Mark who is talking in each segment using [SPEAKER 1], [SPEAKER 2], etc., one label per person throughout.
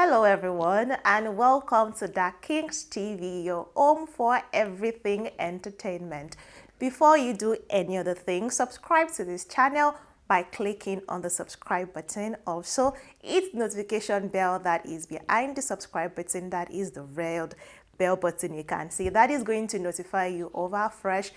[SPEAKER 1] Hello everyone and welcome to Da Kings TV, your home for everything entertainment. Before you do any other thing, subscribe to this channel by clicking on the subscribe button. Also, hit the notification bell that is behind the subscribe button, that is the red bell button you can see. That is going to notify you of our fresh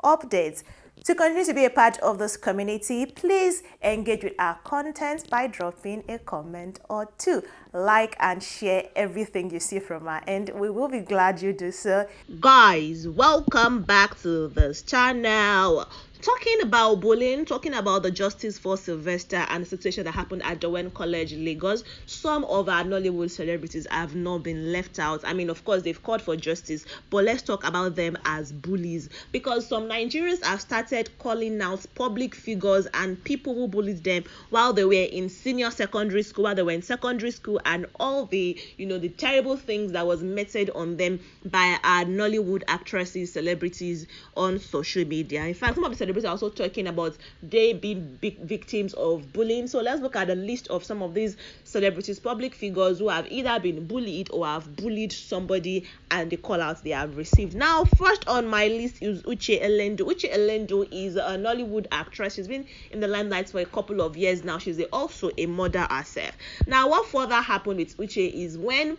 [SPEAKER 1] updates. To continue to be a part of this community, please engage with our content by dropping a comment or two. Like and share everything you see from our end. We will be glad you do so. Guys, welcome back to this channel. Talking about bullying, talking about the justice for Sylvester and the situation that happened at Dowen College, Lagos. Some of our Nollywood celebrities have not been left out. I mean, of course, they've called for justice, but let's talk about them as bullies, because some Nigerians have started calling out public figures and people who bullied them while they were in senior secondary school, while they were in secondary school, and all the, the terrible things that was meted on them by our Nollywood actresses, celebrities on social media. In fact, some of the celebrities are also talking about they being big victims of bullying. So let's look at the list of some of these celebrities, public figures who have either been bullied or have bullied somebody and the call outs they have received. Now, first on my list is Uche Elendu. Uche Elendu is a Nollywood actress. She's been in the limelight for a couple of years now. She's also a mother herself. Now, what further happened with Uche is when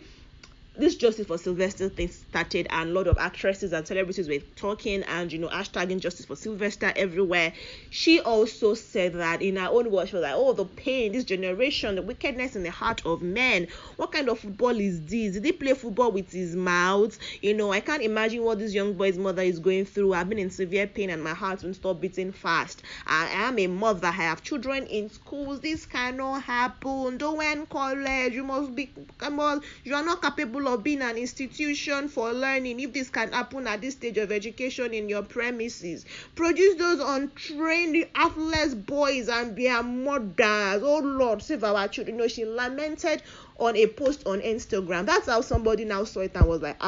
[SPEAKER 1] this justice for Sylvester thing started and a lot of actresses and celebrities were talking and hashtagging justice for Sylvester everywhere, she also said that in her own words, she was like, oh, the pain, this generation, the wickedness in the heart of men, what kind of football is this? Did he play football with his mouth? I can't imagine what this young boy's mother is going through. I've been in severe pain and my heart won't stop beating fast. I am a mother, I have children in schools. This cannot happen. Don't went college, you are not capable of being an institution for learning. If this can happen at this stage of education in your premises, produce those untrained athletes boys and their mothers. Oh Lord, save our children. She lamented on a post on Instagram. That's how somebody now saw it and was like,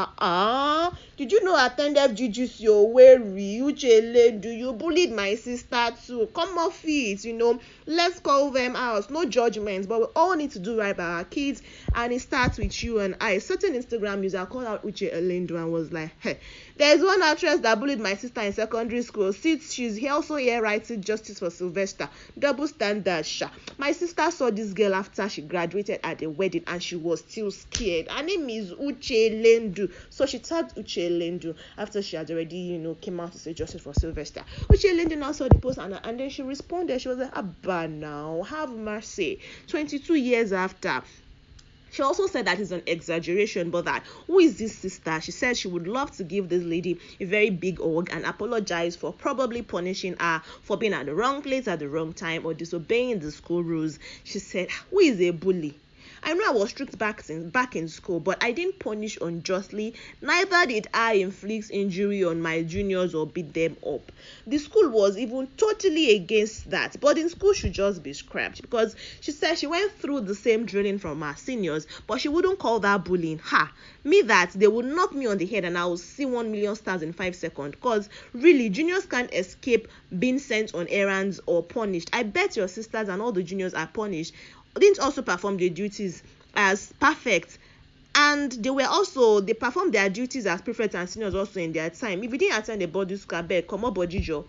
[SPEAKER 1] did you know I attended GG's your weary Uchele? Do you bullied my sister too? Come off it, let's call them out. No judgments, but we all need to do right by our kids, and it starts with you and I. Certain Instagram user called out Uche Elendu and was like, hey, there's one actress that bullied my sister in secondary school. She's also here writing justice for Sylvester. Double standard, sha. My sister saw this girl after she graduated at a wedding and she was still scared. Her name is Uche Elendu. So she tagged Uche Elendu after she had already, came out to say justice for Sylvester. Uche Elendu now saw the post and then she responded. She was like, Abba now, have mercy. 22 years after. She also said that it's an exaggeration, but that who is this sister? She said she would love to give this lady a very big hug and apologize for probably punishing her for being at the wrong place at the wrong time or disobeying the school rules. She said, who is a bully? I know I was strict back in school, but I didn't punish unjustly. Neither did I inflict injury on my juniors or beat them up. The school was even totally against that. But in school should just be scrapped, because she said she went through the same drilling from her seniors, but she wouldn't call that bullying. Me that they would knock me on the head and I will see 1 million stars in 5 seconds. Because really, juniors can't escape being sent on errands or punished. I bet your sisters and all the juniors are punished didn't also perform their duties as perfect, and they performed their duties as prefects and seniors also in their time. If you didn't attend the body school, come on, body.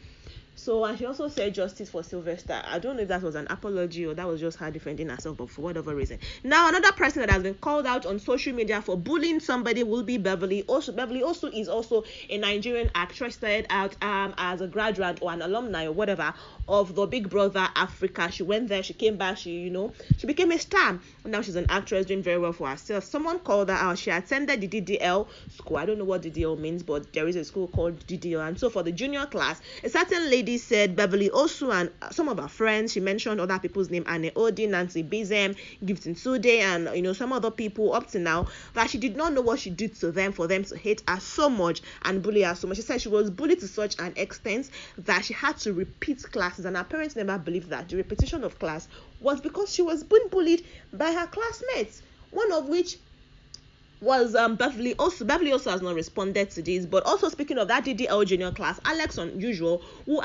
[SPEAKER 1] So, and she also said justice for Sylvester. I don't know if that was an apology or that was just her defending herself, but for whatever reason. Now, another person that has been called out on social media for bullying somebody will be Beverly. Beverly is also a Nigerian actress, started out as a graduate or an alumni or whatever of the Big Brother Africa. She went there, she came back, she became a star. Now she's an actress doing very well for herself. Someone called her out. She attended the DDL school. I don't know what DDL means, but there is a school called DDL. And so for the junior class, a certain lady said Beverly also and some of her friends, she mentioned other people's name, Anne Odi, Nancy Bizem, Gifton Sude, and some other people up to now, that she did not know what she did to them for them to hate her so much and bully her so much. She said she was bullied to such an extent that she had to repeat classes, and her parents never believed that the repetition of class was because she was being bullied by her classmates, one of which was Beverly also has not responded to this. But also, speaking of that DDL junior class, Alex Unusual, who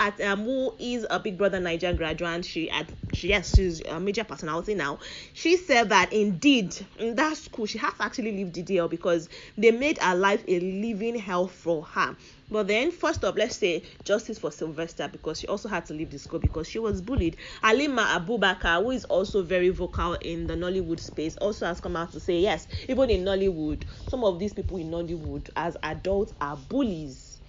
[SPEAKER 1] is a Big Brother Nigerian graduate, she's a major personality now. She said that indeed in that school she has to actually leave DDL because they made her life a living hell for her. But then, first off, let's say justice for Sylvester, because she also had to leave the school because she was bullied. Halima Abubakar, who is also very vocal in the Nollywood space, also has come out to say, yes, even in Nollywood, some of these people in Nollywood as adults are bullies,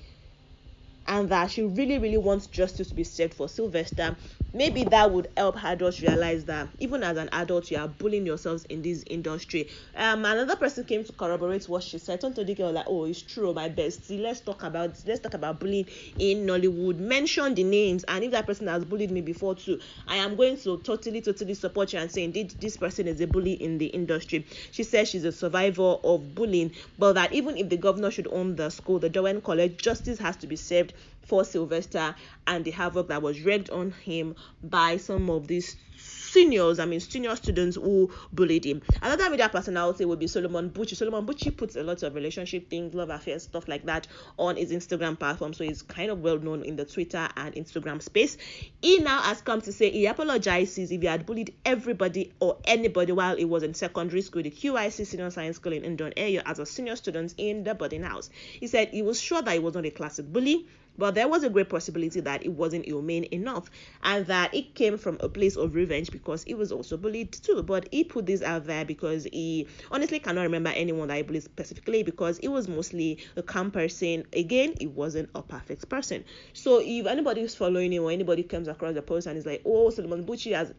[SPEAKER 1] and that she really, really wants justice to be served for Sylvester. Maybe that would help her just realize that even as an adult, you are bullying yourselves in this industry. Another person came to corroborate what she said. Tonto Dike was like, "Oh, it's true, my bestie. Let's talk about bullying in Nollywood. Mention the names, and if that person has bullied me before too, I am going to totally support you and say indeed this person is a bully in the industry." She says she's a survivor of bullying, but that even if the governor should own the school, the Dowen College, justice has to be served for Sylvester and the havoc that was wreaked on him by some of these senior students who bullied him. Another media personality would be Solomon Bucci. Solomon Bucci puts a lot of relationship things, love affairs, stuff like that on his Instagram platform, so he's kind of well known in the Twitter and Instagram space. He now has come to say he apologizes if he had bullied everybody or anybody while he was in secondary school, the QIC Senior Science School in Indon area, as a senior student in the boarding house. He said he was sure that he was not a classic bully, but there was a great possibility that it wasn't humane enough and that it came from a place of revenge because he was also bullied too. But he put this out there because he honestly cannot remember anyone that he bullied specifically, because he was mostly a calm person. Again, he wasn't a perfect person. So if anybody is following him or anybody comes across the post and is like, "Oh, Solomon Bucci has,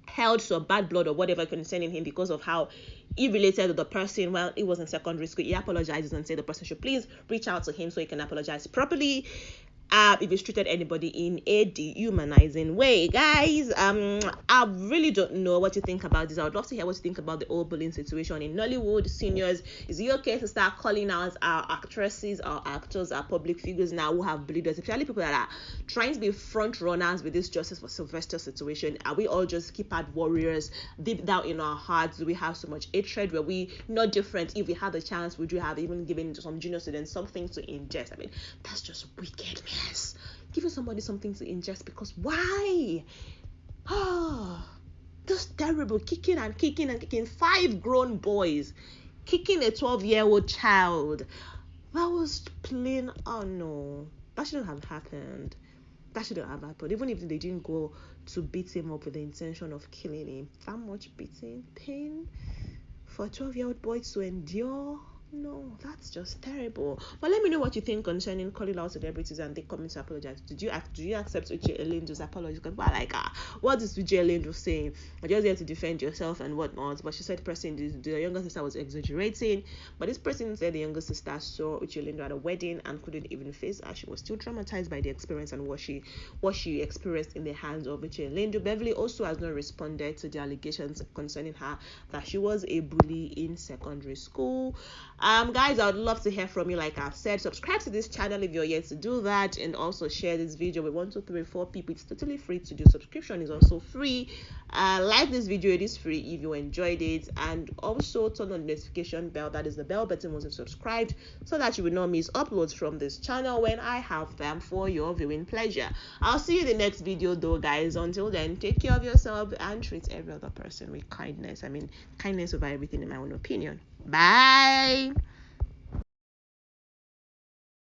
[SPEAKER 1] held some bad blood or whatever concerning him because of how he related to the person while he was in secondary school," he apologizes and said the person should please reach out to him so he can apologize properly if he's treated anybody in a dehumanizing way. Guys, I really don't know what you think about this. I would love to hear what you think about the whole bullying situation in Nollywood. Seniors, is it okay to start calling out our actresses, our actors, our public figures now who have bullied us, especially people that are trying to be front runners with this justice for Sylvester situation? Are we all just keypad warriors? Deep down in our hearts, do we have so much hatred? Were we not different? If we had the chance, would you have even given some junior students something to ingest? I mean, that's just wicked, man. Giving somebody something to ingest, because why? Just terrible. Kicking and kicking and kicking. 5 grown boys kicking a 12-year-old child. That was plain. Oh no, that shouldn't have happened. Even if they didn't go to beat him up with the intention of killing him, that much beating, pain for a 12-year-old boy to endure. No, that's just terrible. But let me know what you think concerning calling out celebrities and they coming to apologize. Do you accept Uche Elendo's apology? Because what is Uche Elendo saying? I just here to defend yourself and whatnot. But she said the younger sister was exaggerating. But this person said the younger sister saw Uche Elendo at a wedding and couldn't even face her. She was still traumatized by the experience and what she experienced in the hands of Uche Elendo. Beverly also has not responded to the allegations concerning her that she was a bully in secondary school. Guys, I would love to hear from you. Like I've said, subscribe to this channel if you're yet to do that, and also share this video with 1, 2, 3, 4 people. It's totally free to do. Subscription is also free. Like this video, it is free if you enjoyed it, and also turn on the notification bell. That is the bell button once you've subscribed, so that you will not miss uploads from this channel when I have them for your viewing pleasure. I'll see you in the next video though, guys. Until then, take care of yourself and treat every other person with kindness. I mean, kindness over everything, in my own opinion. Bye.